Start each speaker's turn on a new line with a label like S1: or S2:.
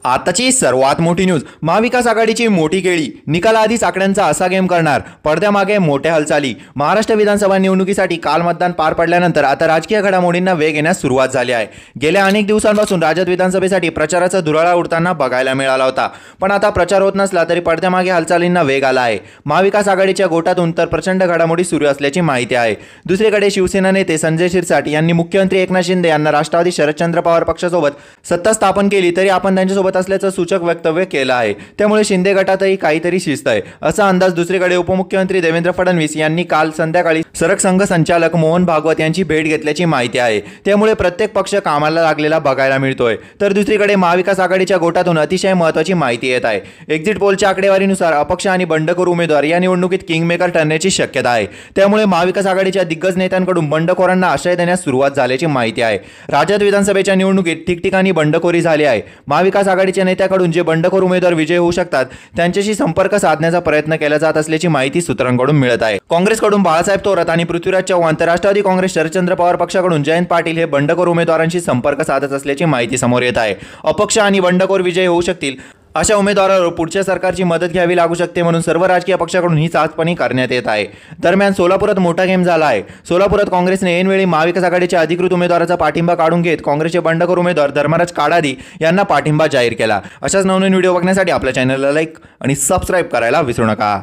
S1: आताची सर्वात मोठी न्यूज, महाविकास आघाडीची मोठी केळी, निकालाआधीच आकड्यांचा असा गेम करणार, पडद्यामागे मोठ्या हालचाली। महाराष्ट्र विधानसभा निवडणुकीसाठी काल मतदान पार पडल्यानंतर आता राजकीय घडामोडींना वेग येण्यास सुरुवात झाली आहे। गेल्या अनेक दिवसांपासून राज्यात विधानसभेसाठी प्रचाराचा धुराळा उडताना बघायला मिळाला होता, पण आता प्रचार होत नसला तरी पडद्यामागे हालचालींना वेग आला आहे। महाविकास आघाडीच्या गोटातून तर प्रचंड घडामोडी सुरू असल्याची माहिती आहे। दुसरीकडे शिवसेना नेते संजय शिरसाट यांनी मुख्यमंत्री एकनाथ शिंदे यांना राष्ट्रवादी शरदचंद्र पवार पक्षासोबत सत्ता स्थापन केली तरी आपण त्यांच्यासोबत असल्याचं सूचक वक्तव्य केलं आहे। त्यामुळे शिंदे गटातही काहीतरी शिस्त आहे असा अंदाज। दुसरीकडे उपमुख्यमंत्री देवेंद्र फडणवीस यांनी काल संध्याकाळी सरसंघ संचालक मोहन भागवत यांची भेट घेतल्याची माहिती आहे। त्यामुळे प्रत्येक पक्ष कामाला लागलेला बघायला मिळतोय। तर दुसरीकडे महाविकास आघाडीच्या गोटातून अतिशय महत्त्वाची माहिती येत आहे। एक्झिट पोलच्या आकडेवारीनुसार अपक्ष आणि बंडखोर उमेदवार या निवडणुकीत किंगमेकर ठरण्याची शक्यता आहे। त्यामुळे महाविकास आघाडीच्या दिग्गज नेत्यांकडून बंडखोरांना आश्रय देण्यास सुरुवात झाल्याची माहिती आहे। राज्यात विधानसभेच्या निवडणुकीत ठिकठिकाणी बंडखोरी झाली आहे। महाविकास आघाडीच्या नेत्याकडून जे बंडखोर उमेदवार विजयी होऊ शकतात त्यांच्याशी संपर्क साधण्याचा प्रयत्न केला जात असल्याची माहिती सूत्रांकडून मिळत आहे। काँग्रेसकडून बाळासाहेब थोरात आणि पृथ्वीराज चव्हाण तर राष्ट्रवादी काँग्रेस शरदचंद्र पवार पक्षाकडून जयंत पाटील हे बंडखोर उमेदवारांशी संपर्क साधत असल्याची माहिती समोर येत आहे। अपक्ष आणि बंडखोर विजयी होऊ शकतील अशा उमेदवारावर पुढच्या सरकारची मदत घ्यावी लागू शकते, म्हणून सर्व राजकीय पक्षाकडून ही चाचपणी करण्यात येत आहे। दरम्यान सोलापुरात मोठा गेम झाला आहे। सोलापुरात काँग्रेसने ऐनवेळी महाविकास आघाडीच्या अधिकृत उमेदवाराचा पाठिंबा काढून घेत काँग्रेसचे बंडखोर उमेदवार धर्मराज काडादी यांना पाठिंबा जाहीर केला। अशाच नवनवीन व्हिडिओ बघण्यासाठी आपल्या चॅनलला लाईक आणि सबस्क्राईब करायला विसरू नका।